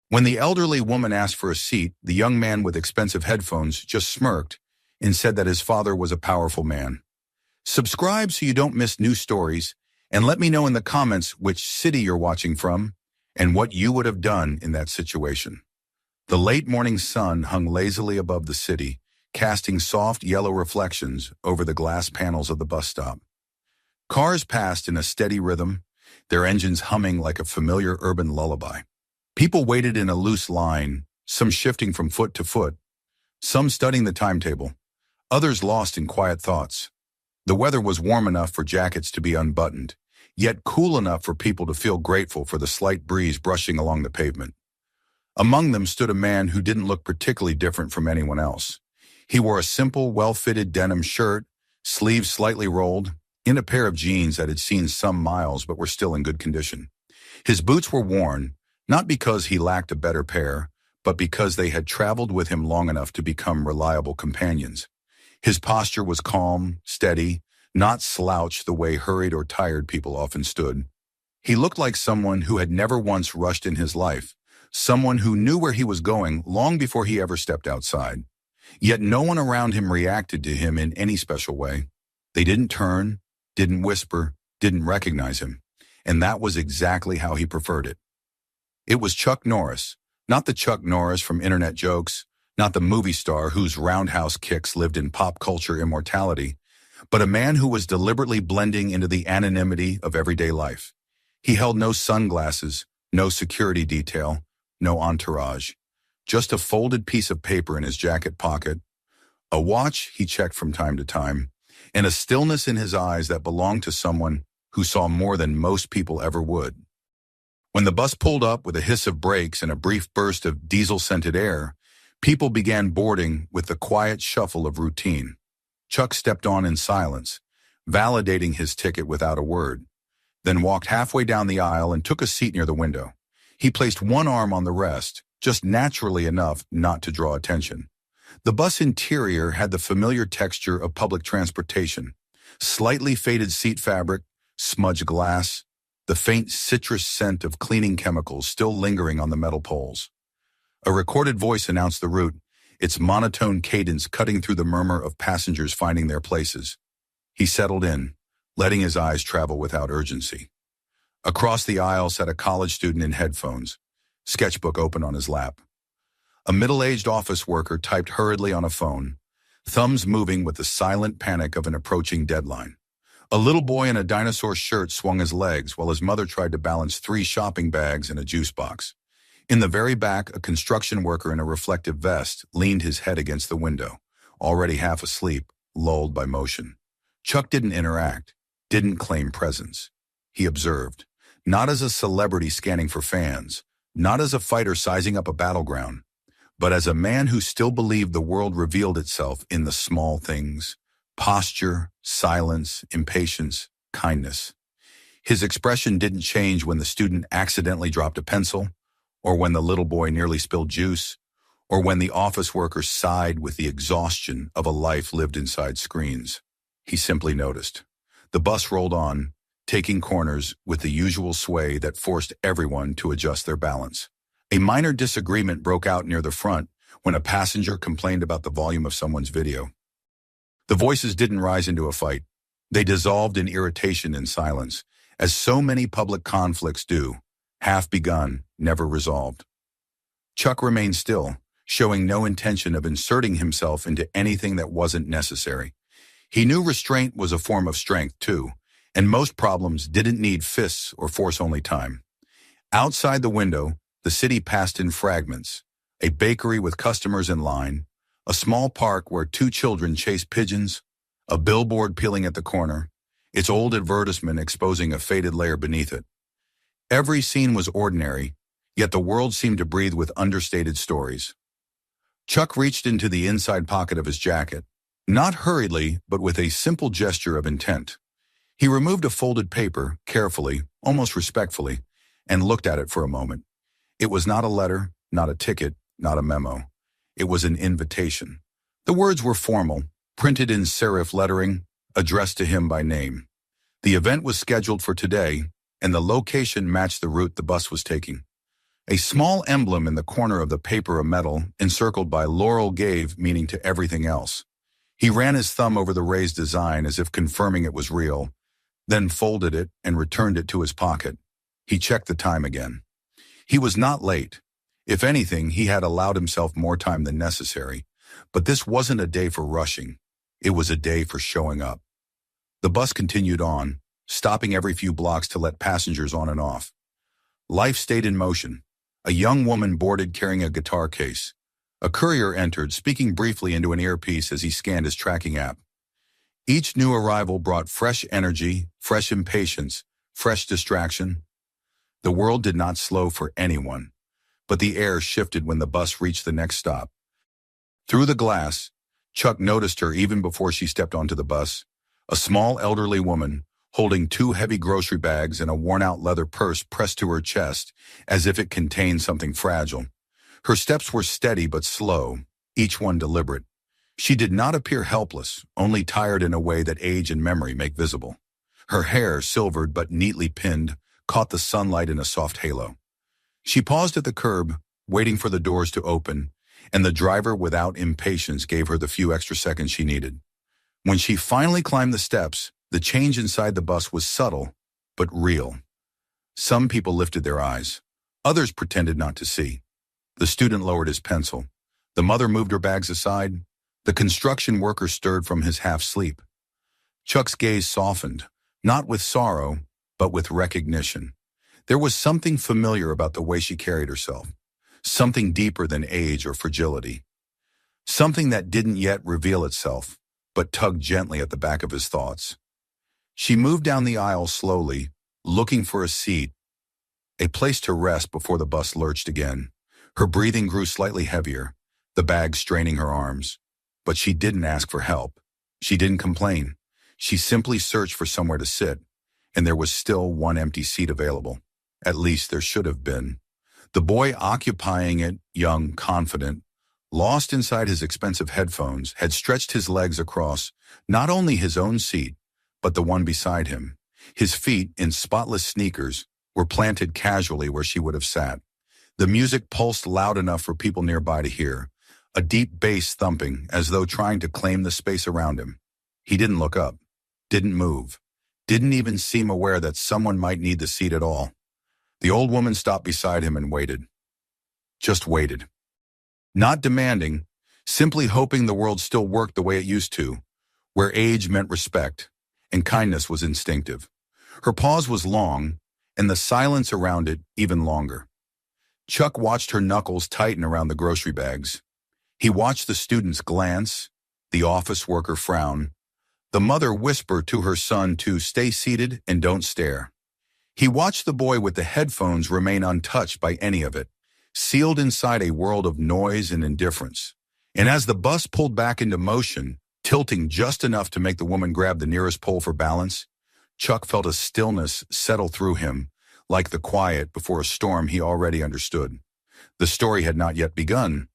When the elderly woman asked for a seat, the young man with expensive headphones just smirked and said that his father was a powerful man. Subscribe so you don't miss new stories, and let me know in the comments which city you're watching from and what you would have done in that situation. The late morning sun hung lazily above the city, casting soft yellow reflections over the glass panels of the bus stop. Cars passed in a steady rhythm, their engines humming like a familiar urban lullaby. People waited in a loose line, some shifting from foot to foot, some studying the timetable, others lost in quiet thoughts. The weather was warm enough for jackets to be unbuttoned, yet cool enough for people to feel grateful for the slight breeze brushing along the pavement. Among them stood a man who didn't look particularly different from anyone else. He wore a simple, well-fitted denim shirt, sleeves slightly rolled, in a pair of jeans that had seen some miles but were still in good condition. His boots were worn, not because he lacked a better pair, but because they had traveled with him long enough to become reliable companions. His posture was calm, steady, not slouched the way hurried or tired people often stood. He looked like someone who had never once rushed in his life, someone who knew where he was going long before he ever stepped outside. Yet no one around him reacted to him in any special way. They didn't turn, didn't whisper, didn't recognize him, and that was exactly how he preferred it. It was Chuck Norris, not the Chuck Norris from internet jokes, not the movie star whose roundhouse kicks lived in pop culture immortality, but a man who was deliberately blending into the anonymity of everyday life. He held no sunglasses, no security detail, no entourage, just a folded piece of paper in his jacket pocket, a watch he checked from time to time, and a stillness in his eyes that belonged to someone who saw more than most people ever would. When the bus pulled up with a hiss of brakes and a brief burst of diesel-scented air, people began boarding with the quiet shuffle of routine. Chuck stepped on in silence, validating his ticket without a word, then walked halfway down the aisle and took a seat near the window. He placed one arm on the rest, just naturally enough not to draw attention. The bus interior had the familiar texture of public transportation, slightly faded seat fabric, smudged glass, the faint citrus scent of cleaning chemicals still lingering on the metal poles. A recorded voice announced the route, its monotone cadence cutting through the murmur of passengers finding their places. He settled in, letting his eyes travel without urgency. Across the aisle sat a college student in headphones, sketchbook open on his lap. A middle-aged office worker typed hurriedly on a phone, thumbs moving with the silent panic of an approaching deadline. A little boy in a dinosaur shirt swung his legs while his mother tried to balance 3 shopping bags and a juice box. In the very back, a construction worker in a reflective vest leaned his head against the window, already half asleep, lulled by motion. Chuck didn't interact, didn't claim presence. He observed, not as a celebrity scanning for fans, not as a fighter sizing up a battleground, but as a man who still believed the world revealed itself in the small things: posture, silence, impatience, kindness. His expression didn't change when the student accidentally dropped a pencil, or when the little boy nearly spilled juice, or when the office worker sighed with the exhaustion of a life lived inside screens. He simply noticed. The bus rolled on, taking corners with the usual sway that forced everyone to adjust their balance. A minor disagreement broke out near the front when a passenger complained about the volume of someone's video. The voices didn't rise into a fight. They dissolved in irritation and silence, as so many public conflicts do, half begun, never resolved. Chuck remained still, showing no intention of inserting himself into anything that wasn't necessary. He knew restraint was a form of strength, too, and most problems didn't need fists or force-only time. Outside the window, the city passed in fragments: a bakery with customers in line, a small park where 2 children chased pigeons, a billboard peeling at the corner, its old advertisement exposing a faded layer beneath it. Every scene was ordinary, yet the world seemed to breathe with understated stories. Chuck reached into the inside pocket of his jacket, not hurriedly, but with a simple gesture of intent. He removed a folded paper, carefully, almost respectfully, and looked at it for a moment. It was not a letter, not a ticket, not a memo. It was an invitation. The words were formal, printed in serif lettering, addressed to him by name. The event was scheduled for today, and the location matched the route the bus was taking. A small emblem in the corner of the paper, a medal, encircled by laurel, gave meaning to everything else. He ran his thumb over the raised design as if confirming it was real, then folded it and returned it to his pocket. He checked the time again. He was not late. If anything, he had allowed himself more time than necessary. But this wasn't a day for rushing. It was a day for showing up. The bus continued on, stopping every few blocks to let passengers on and off. Life stayed in motion. A young woman boarded carrying a guitar case. A courier entered, speaking briefly into an earpiece as he scanned his tracking app. Each new arrival brought fresh energy, fresh impatience, fresh distraction. The world did not slow for anyone, but the air shifted when the bus reached the next stop. Through the glass, Chuck noticed her even before she stepped onto the bus. A small elderly woman, holding 2 heavy grocery bags and a worn-out leather purse pressed to her chest as if it contained something fragile. Her steps were steady but slow, each one deliberate. She did not appear helpless, only tired in a way that age and memory make visible. Her hair, silvered but neatly pinned, caught the sunlight in a soft halo. She paused at the curb, waiting for the doors to open, and the driver, without impatience, gave her the few extra seconds she needed. When she finally climbed the steps, the change inside the bus was subtle, but real. Some people lifted their eyes. Others pretended not to see. The student lowered his pencil. The mother moved her bags aside. The construction worker stirred from his half-sleep. Chuck's gaze softened, not with sorrow, but with recognition. There was something familiar about the way she carried herself, something deeper than age or fragility, something that didn't yet reveal itself, but tugged gently at the back of his thoughts. She moved down the aisle slowly, looking for a seat, a place to rest before the bus lurched again. Her breathing grew slightly heavier, the bag straining her arms. But she didn't ask for help. She didn't complain. She simply searched for somewhere to sit, and there was still one empty seat available. At least there should have been. The boy occupying it, young, confident, lost inside his expensive headphones, had stretched his legs across not only his own seat, but the one beside him. His feet, in spotless sneakers, were planted casually where she would have sat. The music pulsed loud enough for people nearby to hear, a deep bass thumping as though trying to claim the space around him. He didn't look up, didn't move, didn't even seem aware that someone might need the seat at all. The old woman stopped beside him and waited. Just waited. Not demanding, simply hoping the world still worked the way it used to, where age meant respect and kindness was instinctive. Her pause was long, and the silence around it even longer. Chuck watched her knuckles tighten around the grocery bags. He watched the students glance, the office worker frown, the mother whisper to her son to stay seated and don't stare. He watched the boy with the headphones remain untouched by any of it, sealed inside a world of noise and indifference. And as the bus pulled back into motion, tilting just enough to make the woman grab the nearest pole for balance, Chuck felt a stillness settle through him, like the quiet before a storm he already understood. The story had not yet begun,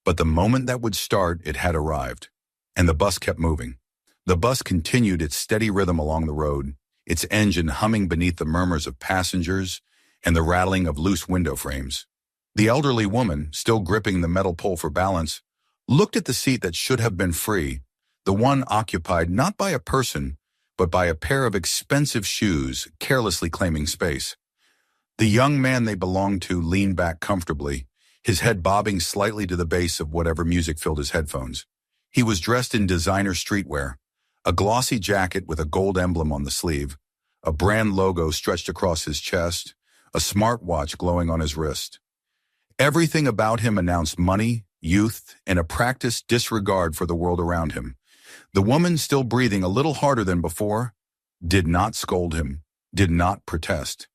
but the moment that would start, it had arrived. And the bus kept moving. The bus continued its steady rhythm along the road, its engine humming beneath the murmurs of passengers and the rattling of loose window frames. The elderly woman, still gripping the metal pole for balance, looked at the seat that should have been free, the one occupied not by a person, but by a pair of expensive shoes carelessly claiming space. The young man they belonged to leaned back comfortably, his head bobbing slightly to the bass of whatever music filled his headphones. He was dressed in designer streetwear, a glossy jacket with a gold emblem on the sleeve, a brand logo stretched across his chest, a smartwatch glowing on his wrist. Everything about him announced money, youth, and a practiced disregard for the world around him. The woman, still breathing a little harder than before, did not scold him, did not protest.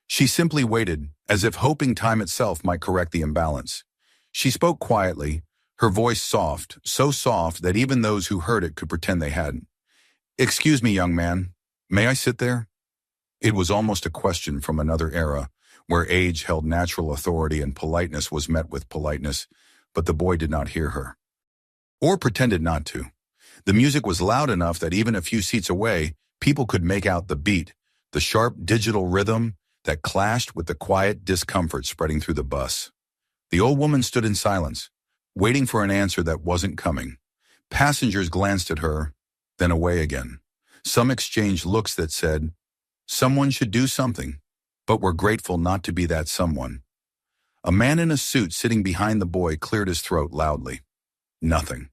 She simply waited, as if hoping time itself might correct the imbalance. She spoke quietly, her voice soft, so soft that even those who heard it could pretend they hadn't. "Excuse me, young man, may I sit there?" It was almost a question from another era, where age held natural authority and politeness was met with politeness, but the boy did not hear her. Or pretended not to. The music was loud enough that even a few seats away, people could make out the beat, the sharp digital rhythm, that clashed with the quiet discomfort spreading through the bus. The old woman stood in silence, waiting for an answer that wasn't coming. Passengers glanced at her, then away again. Some exchanged looks that said, "Someone should do something," but were grateful not to be that someone. A man in a suit sitting behind the boy cleared his throat loudly. Nothing.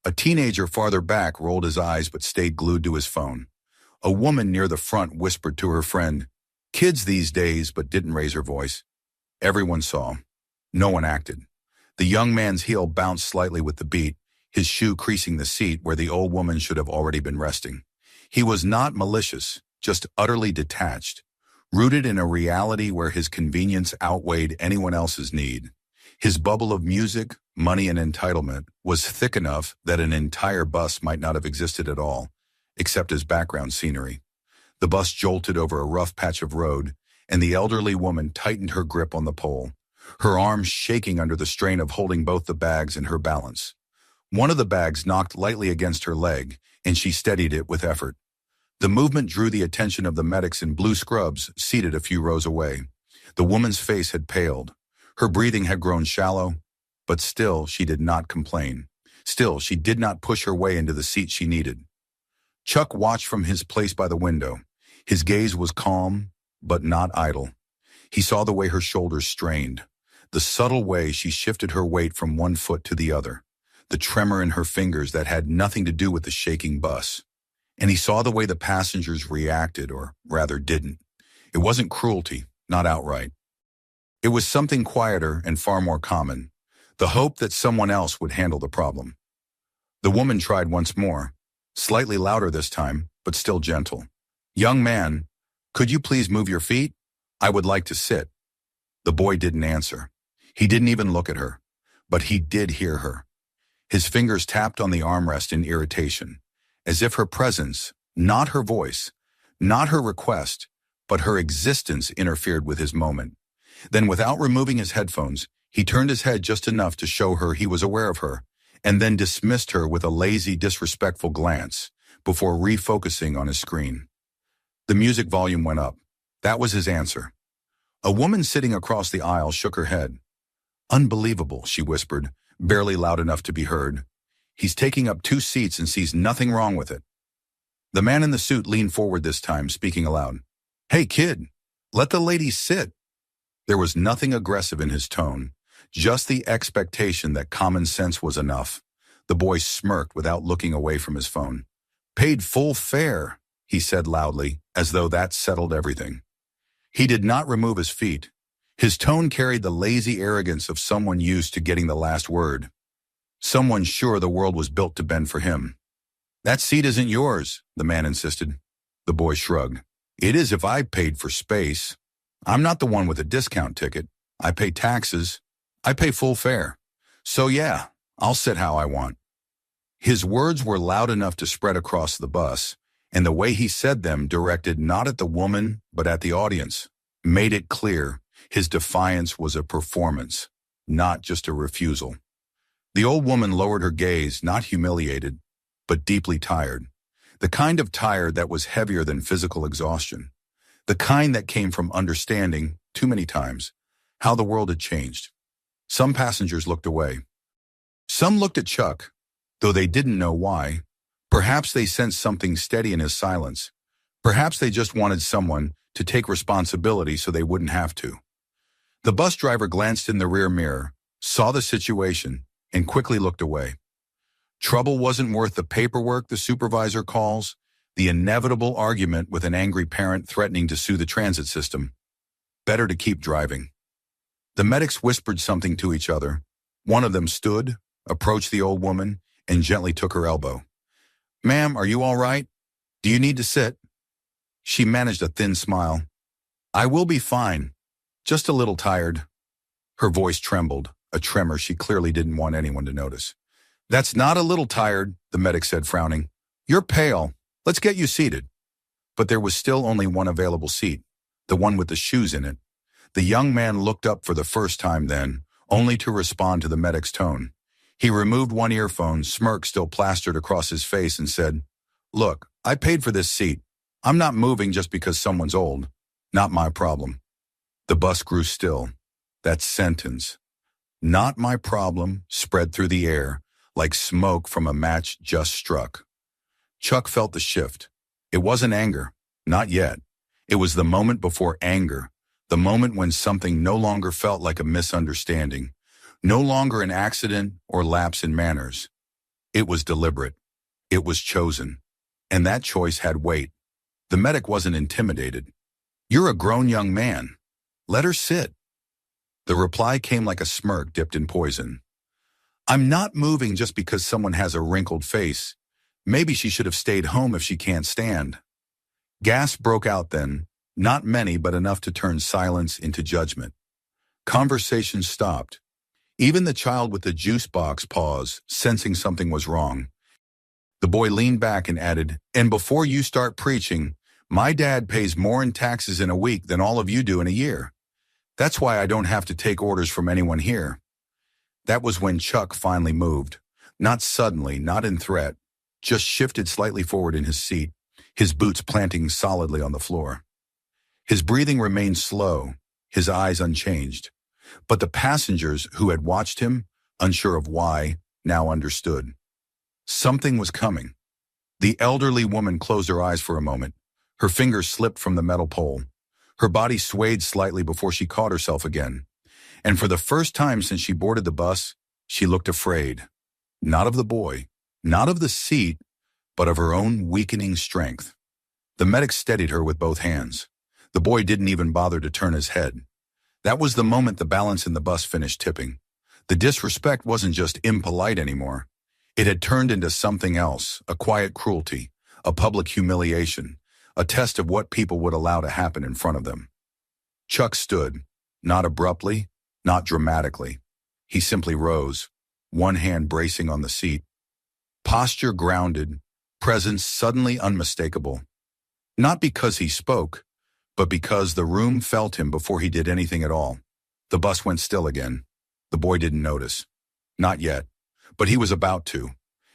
A teenager farther back rolled his eyes but stayed glued to his phone. A woman near the front whispered to her friend, "Kids these days," but didn't raise her voice. Everyone saw. No one acted. The young man's heel bounced slightly with the beat, his shoe creasing the seat where the old woman should have already been resting. He was not malicious, just utterly detached, rooted in a reality where his convenience outweighed anyone else's need. His bubble of music, money, and entitlement was thick enough that an entire bus might not have existed at all, except as background scenery. The bus jolted over a rough patch of road, and the elderly woman tightened her grip on the pole, her arms shaking under the strain of holding both the bags and her balance. One of the bags knocked lightly against her leg, and she steadied it with effort. The movement drew the attention of the medics in blue scrubs seated a few rows away. The woman's face had paled. Her breathing had grown shallow, but still she did not complain. Still, she did not push her way into the seat she needed. Chuck watched from his place by the window. His gaze was calm, but not idle. He saw the way her shoulders strained, the subtle way she shifted her weight from one foot to the other, the tremor in her fingers that had nothing to do with the shaking bus. And he saw the way the passengers reacted, or rather didn't. It wasn't cruelty, not outright. It was something quieter and far more common, the hope that someone else would handle the problem. The woman tried once more, slightly louder this time, but still gentle. "Young man, could you please move your feet? I would like to sit." The boy didn't answer. He didn't even look at her, but he did hear her. His fingers tapped on the armrest in irritation, as if her presence, not her voice, not her request, but her existence interfered with his moment. Then, without removing his headphones, he turned his head just enough to show her he was aware of her, and then dismissed her with a lazy, disrespectful glance before refocusing on his screen. The music volume went up. That was his answer. A woman sitting across the aisle shook her head. "Unbelievable," she whispered, barely loud enough to be heard. "He's taking up 2 seats and sees nothing wrong with it." The man in the suit leaned forward this time, speaking aloud. "Hey, kid, let the lady sit." There was nothing aggressive in his tone, just the expectation that common sense was enough. The boy smirked without looking away from his phone. "Paid full fare," he said loudly, as though that settled everything. He did not remove his feet. His tone carried the lazy arrogance of someone used to getting the last word. Someone sure the world was built to bend for him. "That seat isn't yours," the man insisted. The boy shrugged. "It is if I paid for space. I'm not the one with a discount ticket. I pay taxes. I pay full fare. So yeah, I'll sit how I want." His words were loud enough to spread across the bus, and the way he said them, directed not at the woman, but at the audience, made it clear his defiance was a performance, not just a refusal. The old woman lowered her gaze, not humiliated, but deeply tired. The kind of tired that was heavier than physical exhaustion. The kind that came from understanding, too many times, how the world had changed. Some passengers looked away. Some looked at Chuck, though they didn't know why. Perhaps they sensed something steady in his silence. Perhaps they just wanted someone to take responsibility so they wouldn't have to. The bus driver glanced in the rear mirror, saw the situation, and quickly looked away. Trouble wasn't worth the paperwork the supervisor calls, the inevitable argument with an angry parent threatening to sue the transit system. Better to keep driving. The medics whispered something to each other. One of them stood, approached the old woman, and gently took her elbow. "Ma'am, are you all right? Do you need to sit?" She managed a thin smile. "I will be fine. Just a little tired." Her voice trembled, a tremor she clearly didn't want anyone to notice. "That's not a little tired," the medic said, frowning. "You're pale. Let's get you seated." But there was still only one available seat, the one with the shoes in it. The young man looked up for the first time then, only to respond to the medic's tone. He removed one earphone, smirk still plastered across his face, and said, "Look, I paid for this seat. I'm not moving just because someone's old. Not my problem." The bus grew still. That sentence, "Not my problem," spread through the air like smoke from a match just struck. Chuck felt the shift. It wasn't anger. Not yet. It was the moment before anger. The moment when something no longer felt like a misunderstanding. No longer an accident or lapse in manners. It was deliberate. It was chosen. And that choice had weight. The medic wasn't intimidated. "You're a grown young man. Let her sit." The reply came like a smirk dipped in poison. "I'm not moving just because someone has a wrinkled face. Maybe she should have stayed home if she can't stand." Gasps broke out then, not many but enough to turn silence into judgment. Conversation stopped. Even the child with the juice box paused, sensing something was wrong. The boy leaned back and added, "And before you start preaching, my dad pays more in taxes in a week than all of you do in a year. That's why I don't have to take orders from anyone here." That was when Chuck finally moved. Not suddenly, not in threat, just shifted slightly forward in his seat, his boots planting solidly on the floor. His breathing remained slow, his eyes unchanged. But the passengers who had watched him, unsure of why, now understood. Something was coming. The elderly woman closed her eyes for a moment. Her fingers slipped from the metal pole. Her body swayed slightly before she caught herself again. And for the first time since she boarded the bus, she looked afraid. Not of the boy, not of the seat, but of her own weakening strength. The medic steadied her with both hands. The boy didn't even bother to turn his head. That was the moment the balance in the bus finished tipping. The disrespect wasn't just impolite anymore. It had turned into something else, a quiet cruelty, a public humiliation, a test of what people would allow to happen in front of them. Chuck stood, not abruptly, not dramatically. He simply rose, one hand bracing on the seat. Posture grounded, presence suddenly unmistakable. Not because he spoke, but because the room felt him before he did anything at all. The bus went still again. The boy didn't notice. Not yet, but he was about to.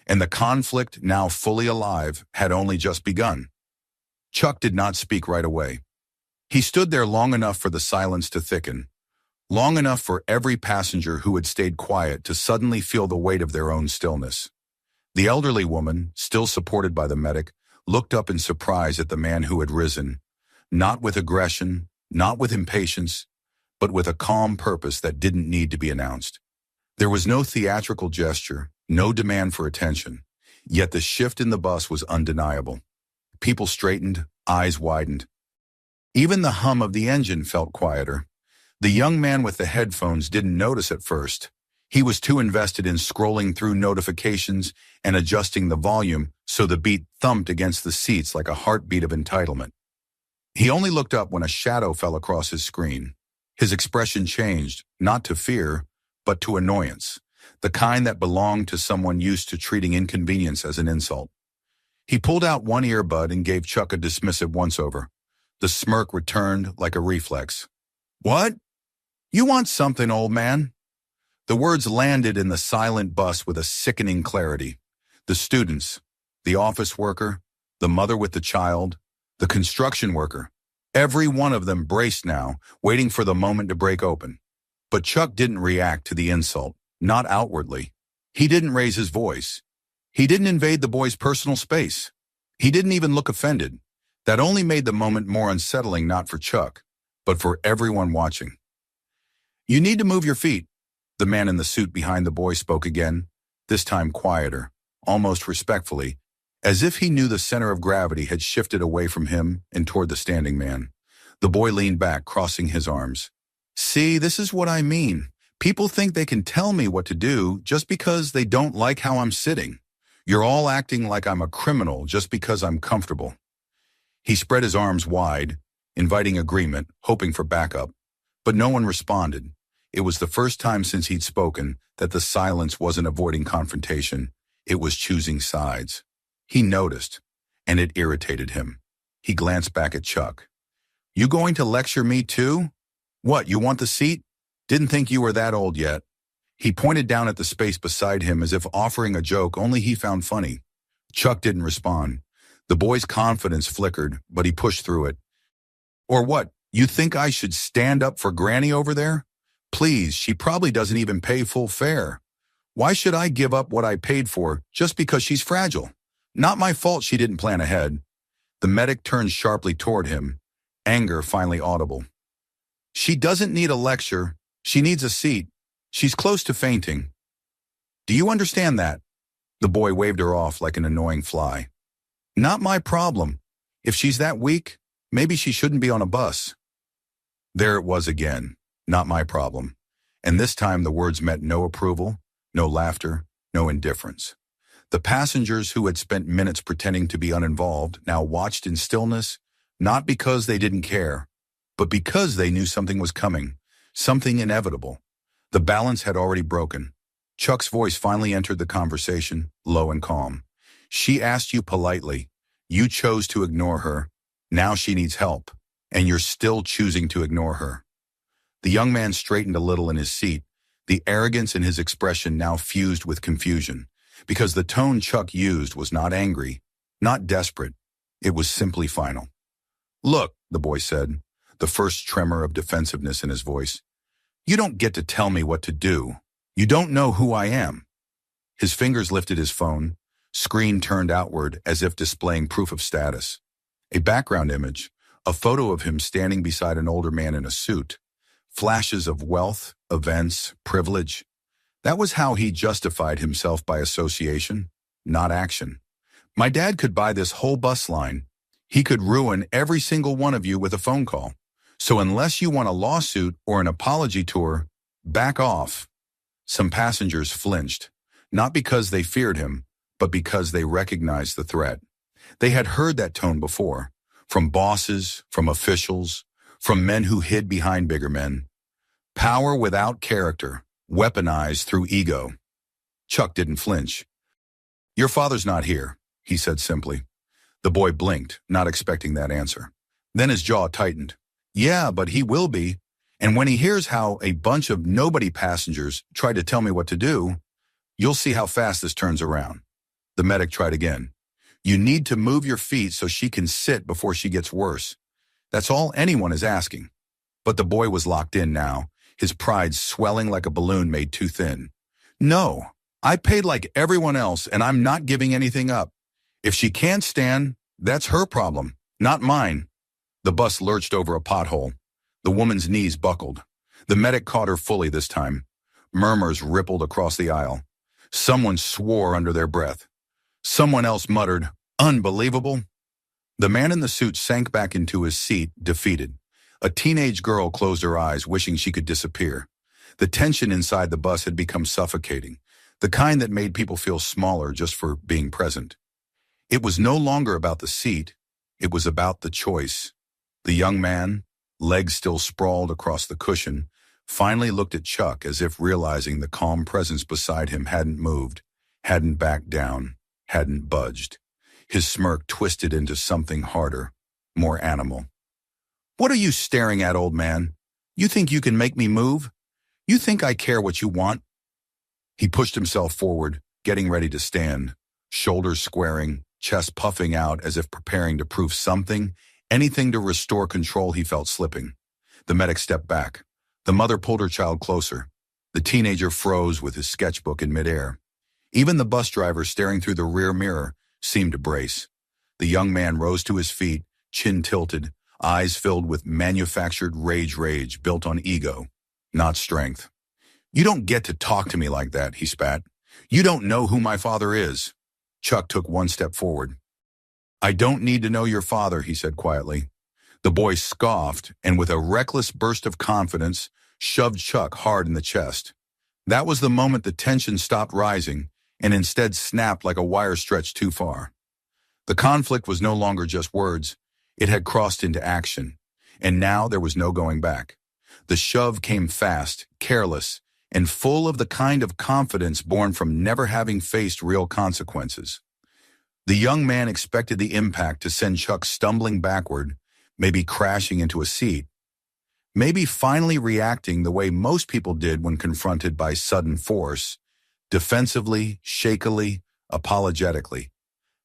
And the conflict, now fully alive, had only just begun. Chuck did not speak right away. He stood there long enough for the silence to thicken, long enough for every passenger who had stayed quiet to suddenly feel the weight of their own stillness. The elderly woman, still supported by the medic, looked up in surprise at the man who had risen, not with aggression, not with impatience, but with a calm purpose that didn't need to be announced. There was no theatrical gesture, no demand for attention, yet the shift in the bus was undeniable. People straightened, eyes widened. Even the hum of the engine felt quieter. The young man with the headphones didn't notice at first. He was too invested in scrolling through notifications and adjusting the volume so the beat thumped against the seats like a heartbeat of entitlement. He only looked up when a shadow fell across his screen. His expression changed, not to fear, but to annoyance, the kind that belonged to someone used to treating inconvenience as an insult. He pulled out one earbud and gave Chuck a dismissive once-over. The smirk returned like a reflex. "What? You want something, old man?" The words landed in the silent bus with a sickening clarity. The students, the office worker, the mother with the child, the construction worker, every one of them braced now, waiting for the moment to break open. But Chuck didn't react to the insult, not outwardly. He didn't raise his voice. He didn't invade the boy's personal space. He didn't even look offended. That only made the moment more unsettling, not for Chuck, but for everyone watching. "You need to move your feet." The man in the suit behind the boy spoke again, this time quieter, almost respectfully, as if he knew the center of gravity had shifted away from him and toward the standing man. The boy leaned back, crossing his arms. "See, this is what I mean. People think they can tell me what to do just because they don't like how I'm sitting. You're all acting like I'm a criminal just because I'm comfortable." He spread his arms wide, inviting agreement, hoping for backup. But no one responded. It was the first time since he'd spoken that the silence wasn't avoiding confrontation. It was choosing sides. He noticed, and it irritated him. He glanced back at Chuck. "You going to lecture me too? What, you want the seat? Didn't think you were that old yet." He pointed down at the space beside him as if offering a joke only he found funny. Chuck didn't respond. The boy's confidence flickered, but he pushed through it. "Or what? You think I should stand up for Granny over there? Please, she probably doesn't even pay full fare. Why should I give up what I paid for just because she's fragile? Not my fault she didn't plan ahead. The medic turned sharply toward him, anger finally audible. She doesn't need a lecture. She needs a seat. She's close to fainting. Do you understand that? The boy waved her off like an annoying fly. Not my problem. If she's that weak, maybe she shouldn't be on a bus. There it was again. Not my problem. And this time the words met no approval, no laughter, no indifference. The passengers who had spent minutes pretending to be uninvolved now watched in stillness, not because they didn't care, but because they knew something was coming, something inevitable. The balance had already broken. Chuck's voice finally entered the conversation, low and calm. She asked you politely. You chose to ignore her. Now she needs help, and you're still choosing to ignore her. The young man straightened a little in his seat, the arrogance in his expression now fused with confusion, because the tone Chuck used was not angry, not desperate. It was simply final. Look, the boy said, the first tremor of defensiveness in his voice. You don't get to tell me what to do. You don't know who I am. His fingers lifted his phone, screen turned outward as if displaying proof of status. A background image, a photo of him standing beside an older man in a suit. Flashes of wealth, events, privilege. That was how he justified himself by association, not action. My dad could buy this whole bus line. He could ruin every single one of you with a phone call. So unless you want a lawsuit or an apology tour, back off. Some passengers flinched, not because they feared him, but because they recognized the threat. They had heard that tone before, from bosses, from officials, from men who hid behind bigger men. Power without character, weaponized through ego. Chuck didn't flinch. Your father's not here, he said simply. The boy blinked, not expecting that answer. Then his jaw tightened. Yeah, but he will be. And when he hears how a bunch of nobody passengers tried to tell me what to do, you'll see how fast this turns around. The medic tried again. You need to move your feet so she can sit before she gets worse. That's all anyone is asking. But the boy was locked in now, his pride swelling like a balloon made too thin. No, I paid like everyone else and I'm not giving anything up. If she can't stand, that's her problem, not mine. The bus lurched over a pothole. The woman's knees buckled. The medic caught her fully this time. Murmurs rippled across the aisle. Someone swore under their breath. Someone else muttered, "Unbelievable." The man in the suit sank back into his seat, defeated. A teenage girl closed her eyes, wishing she could disappear. The tension inside the bus had become suffocating, the kind that made people feel smaller just for being present. It was no longer about the seat. It was about the choice. The young man, legs still sprawled across the cushion, finally looked at Chuck as if realizing the calm presence beside him hadn't moved, hadn't backed down, hadn't budged. His smirk twisted into something harder, more animal. What are you staring at, old man? You think you can make me move? You think I care what you want? He pushed himself forward, getting ready to stand, shoulders squaring, chest puffing out as if preparing to prove something, anything to restore control he felt slipping. The medic stepped back. The mother pulled her child closer. The teenager froze with his sketchbook in midair. Even the bus driver staring through the rear mirror seemed to brace. The young man rose to his feet, chin tilted, eyes filled with manufactured rage built on ego, not strength. You don't get to talk to me like that, he spat. You don't know who my father is. Chuck took one step forward. I don't need to know your father, he said quietly. The boy scoffed and with a reckless burst of confidence shoved Chuck hard in the chest. That was the moment the tension stopped rising and instead snapped like a wire stretched too far. The conflict was no longer just words. It had crossed into action, and now there was no going back. The shove came fast, careless, and full of the kind of confidence born from never having faced real consequences. The young man expected the impact to send Chuck stumbling backward, maybe crashing into a seat, maybe finally reacting the way most people did when confronted by sudden force, defensively, shakily, apologetically.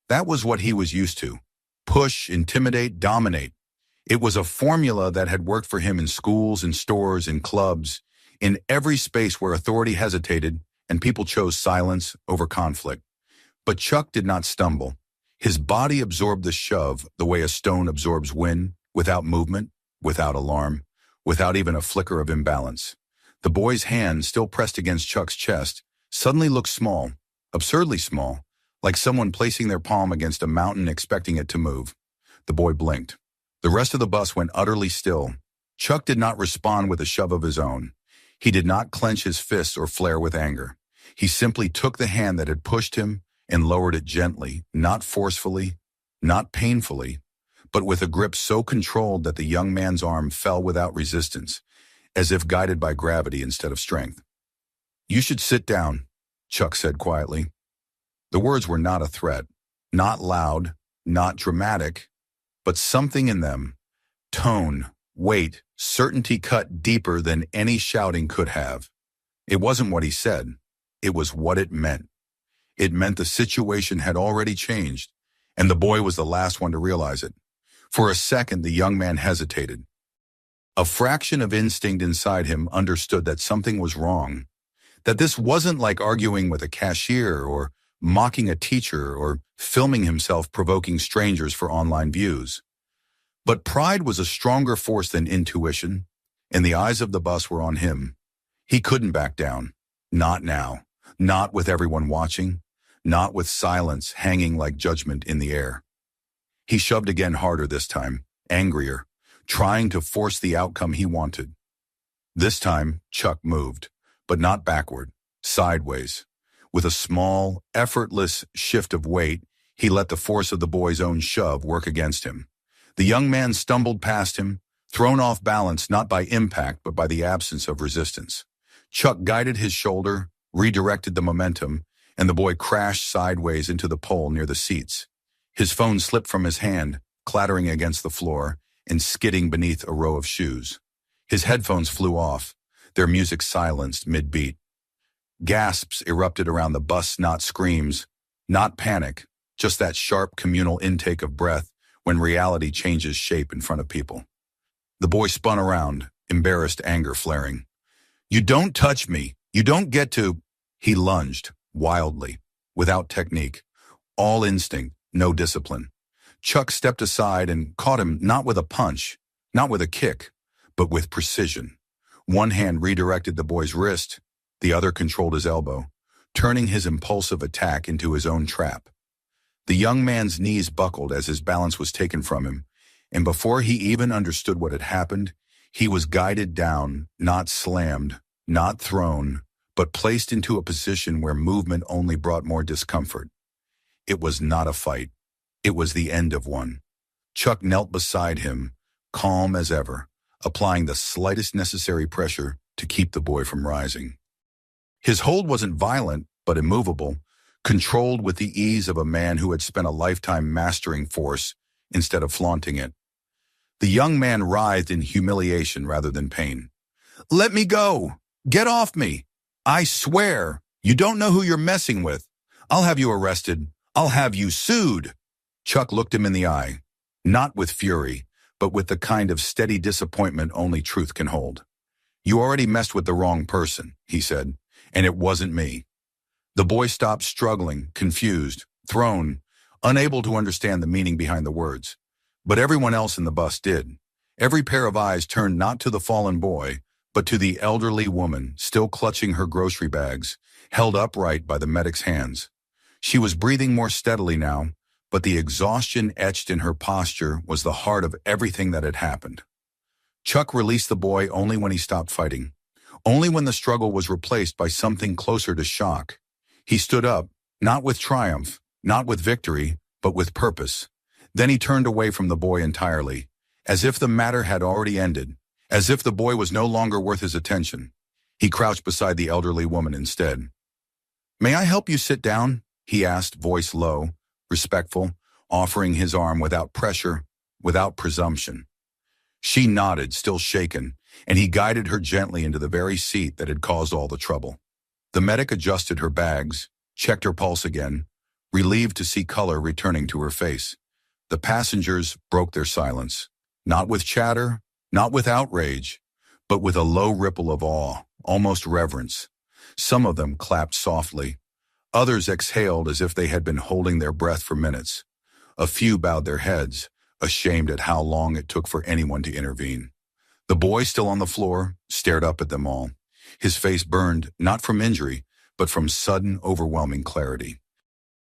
That was what he was used to. Push, intimidate, dominate. It was a formula that had worked for him in schools, in stores, in clubs, in every space where authority hesitated and people chose silence over conflict. But Chuck did not stumble. His body absorbed the shove the way a stone absorbs wind, without movement, without alarm, without even a flicker of imbalance. The boy's hand, still pressed against Chuck's chest, suddenly looked small, absurdly small, like someone placing their palm against a mountain expecting it to move. The boy blinked. The rest of the bus went utterly still. Chuck did not respond with a shove of his own. He did not clench his fists or flare with anger. He simply took the hand that had pushed him and lowered it gently, not forcefully, not painfully, but with a grip so controlled that the young man's arm fell without resistance, as if guided by gravity instead of strength. "You should sit down," Chuck said quietly. The words were not a threat, not loud, not dramatic, but something in them, tone, weight, certainty cut deeper than any shouting could have. It wasn't what he said. It was what it meant. It meant the situation had already changed, and the boy was the last one to realize it. For a second, the young man hesitated. A fraction of instinct inside him understood that something was wrong, that this wasn't like arguing with a cashier or mocking a teacher or filming himself provoking strangers for online views. But pride was a stronger force than intuition, and the eyes of the bus were on him. He couldn't back down. Not now. Not with everyone watching. Not with silence hanging like judgment in the air. He shoved again harder this time, angrier, trying to force the outcome he wanted. This time, Chuck moved, but not backward, sideways. With a small, effortless shift of weight, he let the force of the boy's own shove work against him. The young man stumbled past him, thrown off balance not by impact but by the absence of resistance. Chuck guided his shoulder, redirected the momentum, and the boy crashed sideways into the pole near the seats. His phone slipped from his hand, clattering against the floor and skidding beneath a row of shoes. His headphones flew off, their music silenced mid-beat. Gasps erupted around the bus, not screams, not panic, just that sharp communal intake of breath when reality changes shape in front of people. The boy spun around, embarrassed anger flaring. "You don't touch me. You don't get to—" He lunged, wildly, without technique, all instinct, no discipline. Chuck stepped aside and caught him not with a punch, not with a kick, but with precision. One hand redirected the boy's wrist, the other controlled his elbow, turning his impulsive attack into his own trap. The young man's knees buckled as his balance was taken from him, and before he even understood what had happened, he was guided down, not slammed, not thrown, but placed into a position where movement only brought more discomfort. It was not a fight. It was the end of one. Chuck knelt beside him, calm as ever, applying the slightest necessary pressure to keep the boy from rising. His hold wasn't violent, but immovable, controlled with the ease of a man who had spent a lifetime mastering force instead of flaunting it. The young man writhed in humiliation rather than pain. "Let me go! Get off me! I swear, you don't know who you're messing with. I'll have you arrested. I'll have you sued." Chuck looked him in the eye, not with fury, but with the kind of steady disappointment only truth can hold. "You already messed with the wrong person," he said, "and it wasn't me." The boy stopped struggling, confused, thrown, unable to understand the meaning behind the words. But everyone else in the bus did. Every pair of eyes turned not to the fallen boy, but to the elderly woman still clutching her grocery bags, held upright by the medic's hands. She was breathing more steadily now, but the exhaustion etched in her posture was the heart of everything that had happened. Chuck released the boy only when he stopped fighting, only when the struggle was replaced by something closer to shock. He stood up, not with triumph, not with victory, but with purpose. Then he turned away from the boy entirely, as if the matter had already ended, as if the boy was no longer worth his attention. He crouched beside the elderly woman instead. "May I help you sit down?" he asked, voice low, respectful, offering his arm without pressure, without presumption. She nodded, still shaken, and he guided her gently into the very seat that had caused all the trouble. The medic adjusted her bags, checked her pulse again, relieved to see color returning to her face. The passengers broke their silence. Not with chatter, not with outrage, but with a low ripple of awe, almost reverence. Some of them clapped softly. Others exhaled as if they had been holding their breath for minutes. A few bowed their heads, ashamed at how long it took for anyone to intervene. The boy, still on the floor, stared up at them all. His face burned, not from injury, but from sudden, overwhelming clarity.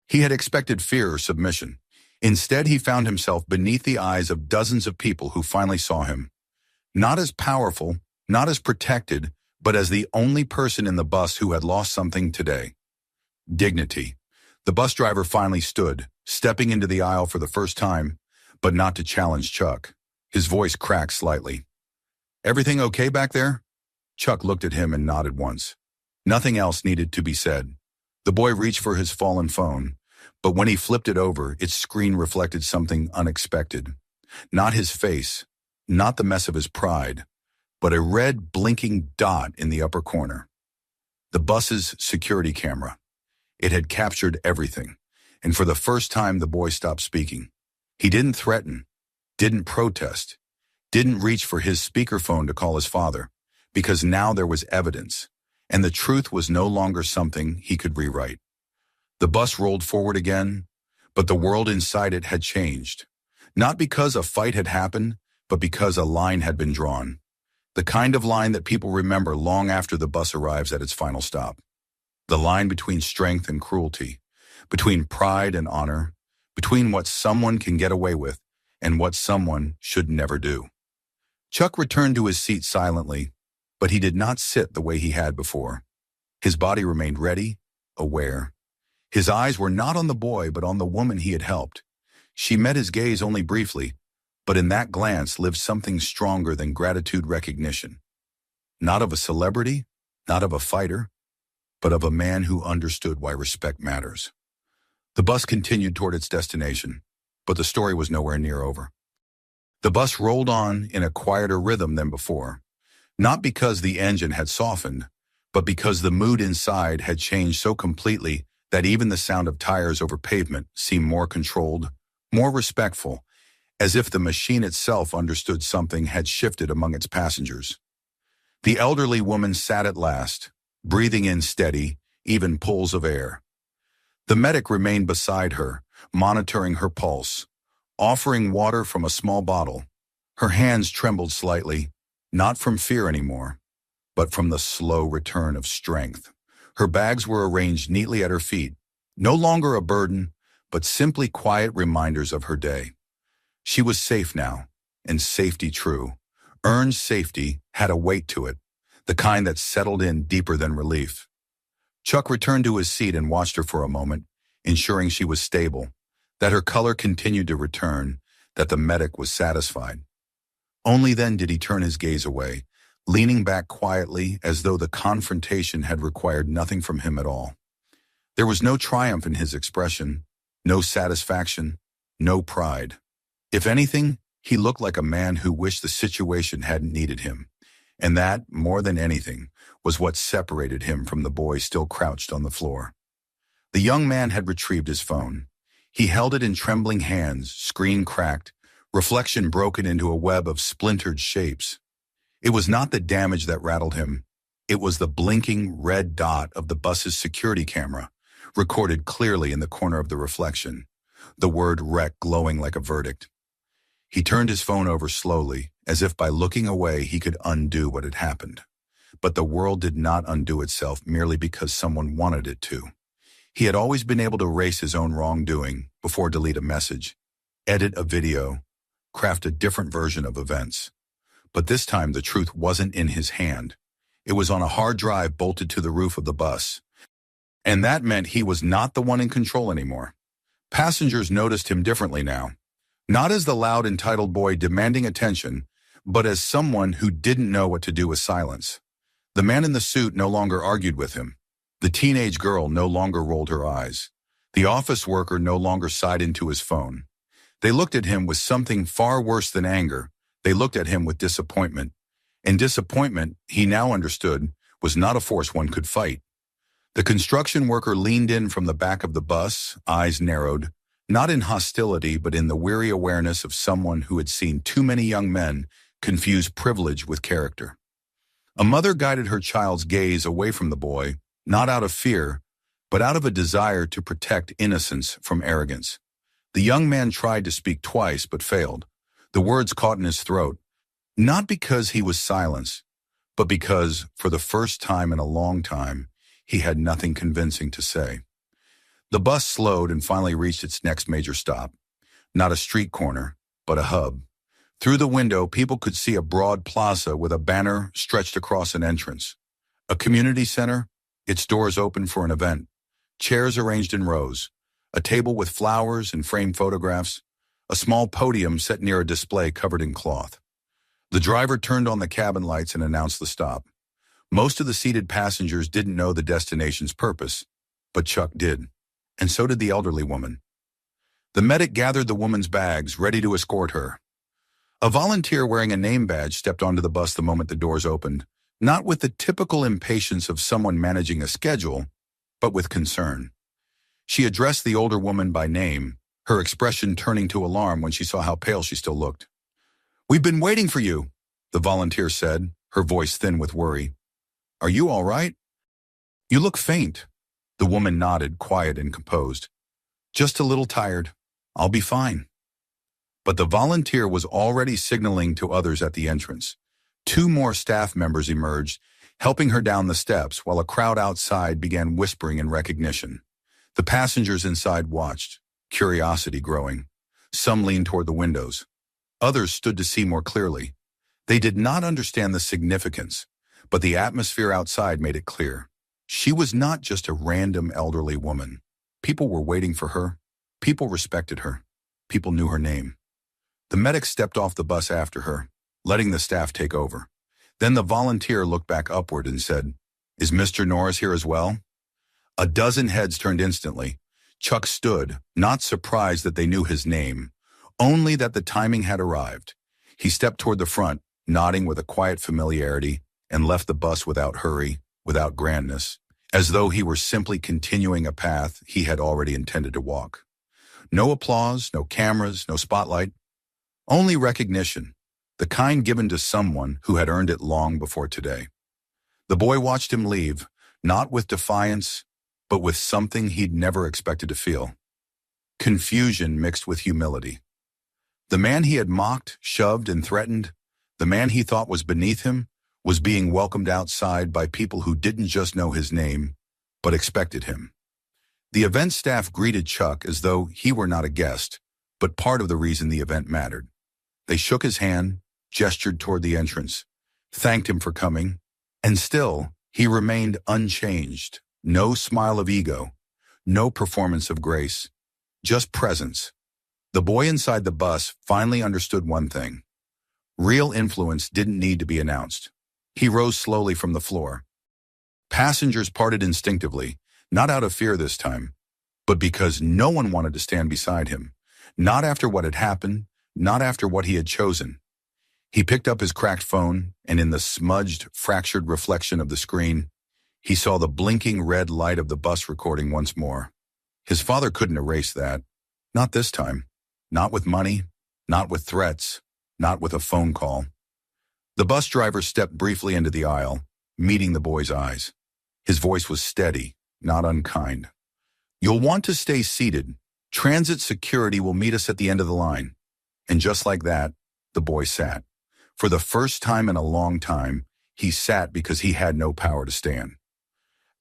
He had expected fear or submission. Instead, he found himself beneath the eyes of dozens of people who finally saw him. Not as powerful, not as protected, but as the only person in the bus who had lost something today. Dignity. The bus driver finally stood, stepping into the aisle for the first time, but not to challenge Chuck. His voice cracked slightly. "Everything okay back there?" Chuck looked at him and nodded once. Nothing else needed to be said. The boy reached for his fallen phone, but when he flipped it over, its screen reflected something unexpected. Not his face, not the mess of his pride, but a red blinking dot in the upper corner. The bus's security camera. It had captured everything, and for the first time the boy stopped speaking. He didn't threaten, didn't protest, didn't reach for his speakerphone to call his father, because now there was evidence, and the truth was no longer something he could rewrite. The bus rolled forward again, but the world inside it had changed. Not because a fight had happened, but because a line had been drawn. The kind of line that people remember long after the bus arrives at its final stop. The line between strength and cruelty, between pride and honor, between what someone can get away with and what someone should never do. Chuck returned to his seat silently, but he did not sit the way he had before. His body remained ready, aware. His eyes were not on the boy, but on the woman he had helped. She met his gaze only briefly, but in that glance lived something stronger than gratitude recognition. Not of a celebrity, not of a fighter, but of a man who understood why respect matters. The bus continued toward its destination, but the story was nowhere near over. The bus rolled on in a quieter rhythm than before, not because the engine had softened, but because the mood inside had changed so completely that even the sound of tires over pavement seemed more controlled, more respectful, as if the machine itself understood something had shifted among its passengers. The elderly woman sat at last, breathing in steady, even pulls of air. The medic remained beside her, monitoring her pulse, offering water from a small bottle. Her hands trembled slightly, not from fear anymore, but from the slow return of strength. Her bags were arranged neatly at her feet, no longer a burden, but simply quiet reminders of her day. She was safe now, and safety true. Earned safety had a weight to it, the kind that settled in deeper than relief. Chuck returned to his seat and watched her for a moment, ensuring she was stable, that her color continued to return, that the medic was satisfied. Only then did he turn his gaze away, leaning back quietly as though the confrontation had required nothing from him at all. There was no triumph in his expression, no satisfaction, no pride. If anything, he looked like a man who wished the situation hadn't needed him, and that, more than anything, was what separated him from the boy still crouched on the floor. The young man had retrieved his phone. He held it in trembling hands, screen cracked, reflection broken into a web of splintered shapes. It was not the damage that rattled him. It was the blinking red dot of the bus's security camera, recorded clearly in the corner of the reflection, the word wreck glowing like a verdict. He turned his phone over slowly, as if by looking away he could undo what had happened. But the world did not undo itself merely because someone wanted it to. He had always been able to erase his own wrongdoing before delete a message, edit a video, craft a different version of events. But this time the truth wasn't in his hand. It was on a hard drive bolted to the roof of the bus. And that meant he was not the one in control anymore. Passengers noticed him differently now. Not as the loud, entitled boy demanding attention, but as someone who didn't know what to do with silence. The man in the suit no longer argued with him. The teenage girl no longer rolled her eyes. The office worker no longer sighed into his phone. They looked at him with something far worse than anger. They looked at him with disappointment. And disappointment, he now understood, was not a force one could fight. The construction worker leaned in from the back of the bus, eyes narrowed, not in hostility but in the weary awareness of someone who had seen too many young men confuse privilege with character. A mother guided her child's gaze away from the boy, not out of fear, but out of a desire to protect innocence from arrogance. The young man tried to speak twice but failed. The words caught in his throat, not because he was silenced, but because, for the first time in a long time, he had nothing convincing to say. The bus slowed and finally reached its next major stop. Not a street corner, but a hub. Through the window, people could see a broad plaza with a banner stretched across an entrance. A community center, its doors open for an event. Chairs arranged in rows. A table with flowers and framed photographs. A small podium set near a display covered in cloth. The driver turned on the cabin lights and announced the stop. Most of the seated passengers didn't know the destination's purpose, but Chuck did, and so did the elderly woman. The medic gathered the woman's bags, ready to escort her. A volunteer wearing a name badge stepped onto the bus the moment the doors opened, not with the typical impatience of someone managing a schedule, but with concern. She addressed the older woman by name, her expression turning to alarm when she saw how pale she still looked. "We've been waiting for you," the volunteer said, her voice thin with worry. "Are you all right?" "You look faint." The woman nodded, quiet and composed. "Just a little tired. I'll be fine." But the volunteer was already signaling to others at the entrance. 2 more staff members emerged, helping her down the steps while a crowd outside began whispering in recognition. The passengers inside watched, curiosity growing. Some leaned toward the windows. Others stood to see more clearly. They did not understand the significance, but the atmosphere outside made it clear. She was not just a random elderly woman. People were waiting for her. People respected her. People knew her name. The medic stepped off the bus after her, letting the staff take over. Then the volunteer looked back upward and said, "Is Mr. Norris here as well?" A dozen heads turned instantly. Chuck stood, not surprised that they knew his name, only that the timing had arrived. He stepped toward the front, nodding with a quiet familiarity, and left the bus without hurry, without grandness, as though he were simply continuing a path he had already intended to walk. No applause, no cameras, no spotlight. Only recognition, the kind given to someone who had earned it long before today. The boy watched him leave, not with defiance, but with something he'd never expected to feel. Confusion mixed with humility. The man he had mocked, shoved, and threatened, the man he thought was beneath him, was being welcomed outside by people who didn't just know his name, but expected him. The event staff greeted Chuck as though he were not a guest, but part of the reason the event mattered. They shook his hand, gestured toward the entrance, thanked him for coming, and still, he remained unchanged. No smile of ego, no performance of grace, just presence. The boy inside the bus finally understood one thing. Real influence didn't need to be announced. He rose slowly from the floor. Passengers parted instinctively, not out of fear this time, but because no one wanted to stand beside him, not after what had happened, not after what he had chosen. He picked up his cracked phone, and in the smudged, fractured reflection of the screen, he saw the blinking red light of the bus recording once more. His father couldn't erase that. Not this time. Not with money, not with threats, not with a phone call. The bus driver stepped briefly into the aisle, meeting the boy's eyes. His voice was steady, not unkind. "You'll want to stay seated. Transit security will meet us at the end of the line." And just like that, the boy sat. For the first time in a long time, he sat because he had no power to stand.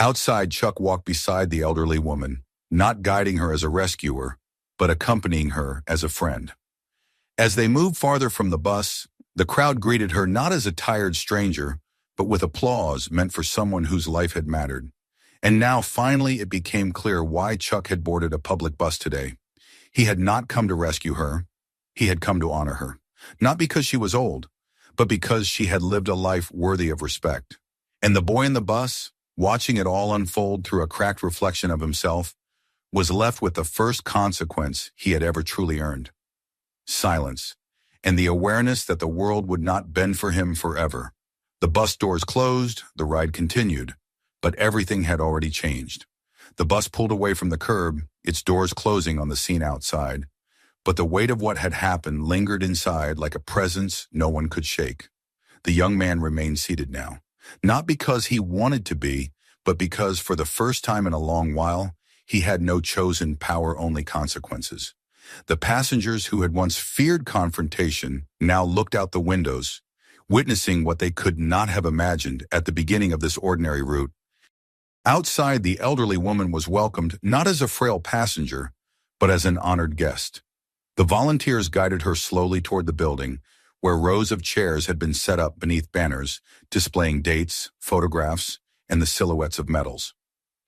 Outside, Chuck walked beside the elderly woman, not guiding her as a rescuer, but accompanying her as a friend. As they moved farther from the bus, the crowd greeted her not as a tired stranger, but with applause meant for someone whose life had mattered. And now, finally, it became clear why Chuck had boarded a public bus today. He had not come to rescue her. He had come to honor her. Not because she was old, but because she had lived a life worthy of respect. And the boy in the bus, watching it all unfold through a cracked reflection of himself, was left with the first consequence he had ever truly earned. Silence, and the awareness that the world would not bend for him forever. The bus doors closed, the ride continued, but everything had already changed. The bus pulled away from the curb, its doors closing on the scene outside. But the weight of what had happened lingered inside like a presence no one could shake. The young man remained seated now, not because he wanted to be, but because for the first time in a long while, he had no chosen power-only consequences. The passengers who had once feared confrontation now looked out the windows, witnessing what they could not have imagined at the beginning of this ordinary route. Outside, the elderly woman was welcomed not as a frail passenger, but as an honored guest. The volunteers guided her slowly toward the building, where rows of chairs had been set up beneath banners, displaying dates, photographs, and the silhouettes of medals.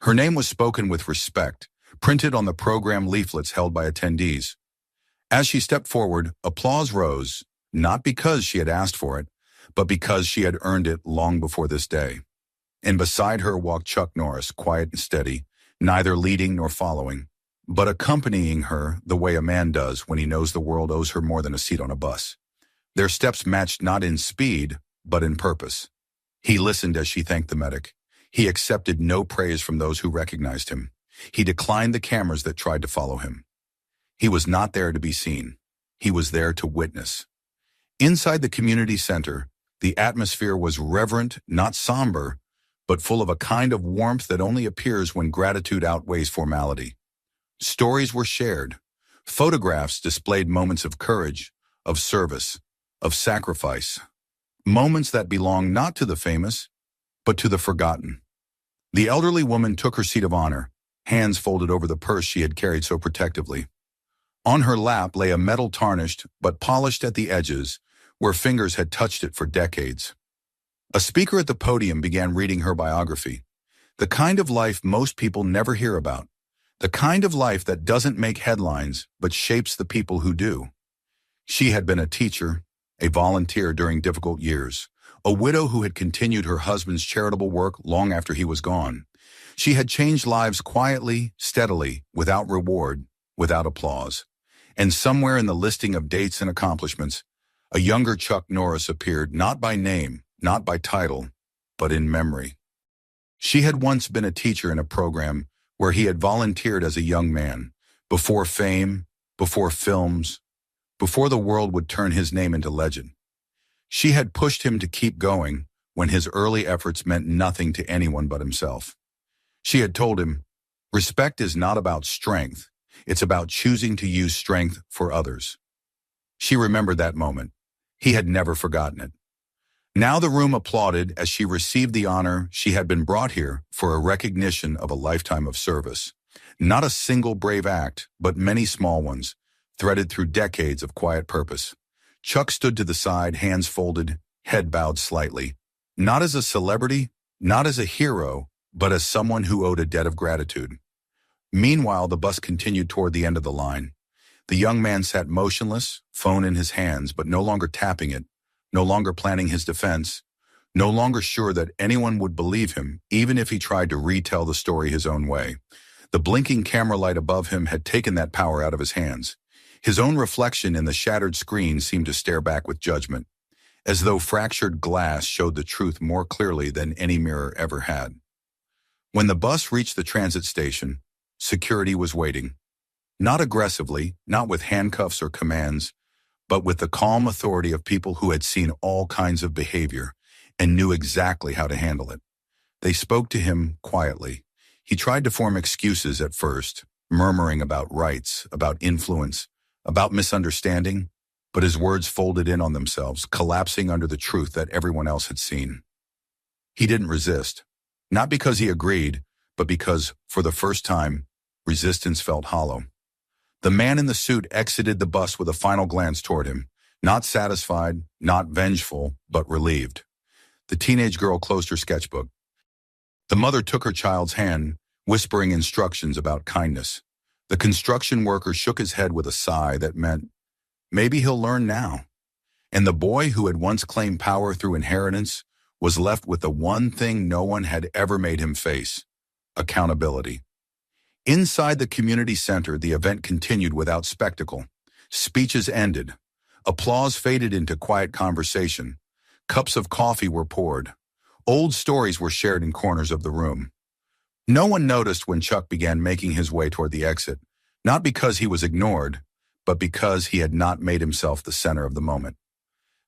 Her name was spoken with respect, printed on the program leaflets held by attendees. As she stepped forward, applause rose, not because she had asked for it, but because she had earned it long before this day. And beside her walked Chuck Norris, quiet and steady, neither leading nor following, but accompanying her the way a man does when he knows the world owes her more than a seat on a bus. Their steps matched not in speed, but in purpose. He listened as she thanked the medic. He accepted no praise from those who recognized him. He declined the cameras that tried to follow him. He was not there to be seen. He was there to witness. Inside the community center, the atmosphere was reverent, not somber, but full of a kind of warmth that only appears when gratitude outweighs formality. Stories were shared. Photographs displayed moments of courage, of service, of sacrifice. Moments that belong not to the famous, but to the forgotten. The elderly woman took her seat of honor, hands folded over the purse she had carried so protectively. On her lap lay a metal tarnished but polished at the edges, where fingers had touched it for decades. A speaker at the podium began reading her biography. The kind of life most people never hear about. The kind of life that doesn't make headlines, but shapes the people who do. She had been a teacher, a volunteer during difficult years, a widow who had continued her husband's charitable work long after he was gone. She had changed lives quietly, steadily, without reward, without applause. And somewhere in the listing of dates and accomplishments, a younger Chuck Norris appeared not by name, not by title, but in memory. She had once been a teacher in a program where he had volunteered as a young man, before fame, before films, before the world would turn his name into legend. She had pushed him to keep going when his early efforts meant nothing to anyone but himself. She had told him, "Respect is not about strength, it's about choosing to use strength for others." She remembered that moment. He had never forgotten it. Now the room applauded as she received the honor she had been brought here for a recognition of a lifetime of service. Not a single brave act, but many small ones, threaded through decades of quiet purpose. Chuck stood to the side, hands folded, head bowed slightly. Not as a celebrity, not as a hero, but as someone who owed a debt of gratitude. Meanwhile, the bus continued toward the end of the line. The young man sat motionless, phone in his hands, but no longer tapping it, no longer planning his defense, no longer sure that anyone would believe him, even if he tried to retell the story his own way. The blinking camera light above him had taken that power out of his hands. His own reflection in the shattered screen seemed to stare back with judgment, as though fractured glass showed the truth more clearly than any mirror ever had. When the bus reached the transit station, security was waiting. Not aggressively, not with handcuffs or commands, but with the calm authority of people who had seen all kinds of behavior and knew exactly how to handle it. They spoke to him quietly. He tried to form excuses at first, murmuring about rights, about influence, about misunderstanding, but his words folded in on themselves, collapsing under the truth that everyone else had seen. He didn't resist, not because he agreed, but because, for the first time, resistance felt hollow. The man in the suit exited the bus with a final glance toward him, not satisfied, not vengeful, but relieved. The teenage girl closed her sketchbook. The mother took her child's hand, whispering instructions about kindness. The construction worker shook his head with a sigh that meant, maybe he'll learn now. And the boy who had once claimed power through inheritance was left with the one thing no one had ever made him face: accountability. Inside the community center, the event continued without spectacle. Speeches ended. Applause faded into quiet conversation. Cups of coffee were poured. Old stories were shared in corners of the room. No one noticed when Chuck began making his way toward the exit, not because he was ignored, but because he had not made himself the center of the moment.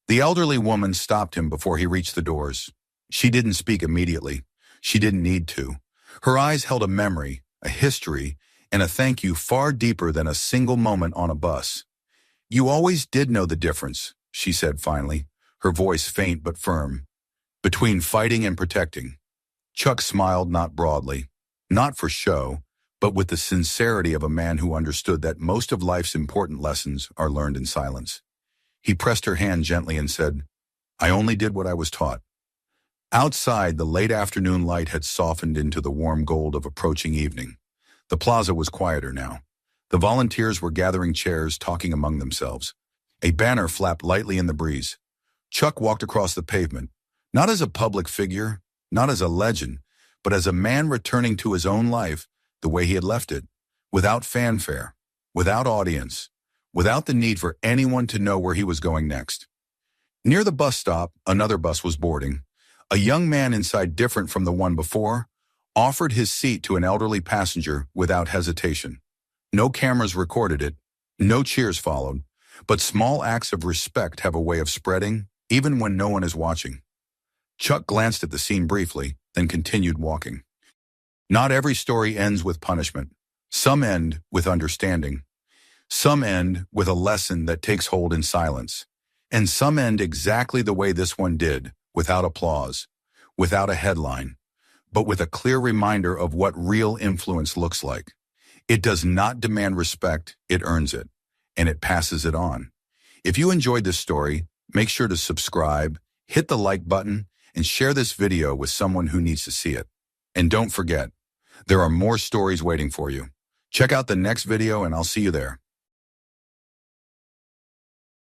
The elderly woman stopped him before he reached the doors. She didn't speak immediately. She didn't need to. Her eyes held a memory, a history, and a thank you far deeper than a single moment on a bus. "You always did know the difference," she said finally, her voice faint but firm, "between fighting and protecting." Chuck smiled, not broadly, not for show, but with the sincerity of a man who understood that most of life's important lessons are learned in silence. He pressed her hand gently and said, "I only did what I was taught." Outside, the late afternoon light had softened into the warm gold of approaching evening. The plaza was quieter now. The volunteers were gathering chairs, talking among themselves. A banner flapped lightly in the breeze. Chuck walked across the pavement, not as a public figure, not as a legend, but as a man returning to his own life the way he had left it, without fanfare, without audience, without the need for anyone to know where he was going next. Near the bus stop, another bus was boarding. A young man inside, different from the one before, offered his seat to an elderly passenger without hesitation. No cameras recorded it, no cheers followed, but small acts of respect have a way of spreading, even when no one is watching. Chuck glanced at the scene briefly, then continued walking. Not every story ends with punishment. Some end with understanding. Some end with a lesson that takes hold in silence. And some end exactly the way this one did, without applause, without a headline, but with a clear reminder of what real influence looks like. It does not demand respect, it earns it, and it passes it on. If you enjoyed this story, make sure to subscribe, hit the like button, and share this video with someone who needs to see it. And don't forget, there are more stories waiting for you. Check out the next video and I'll see you there.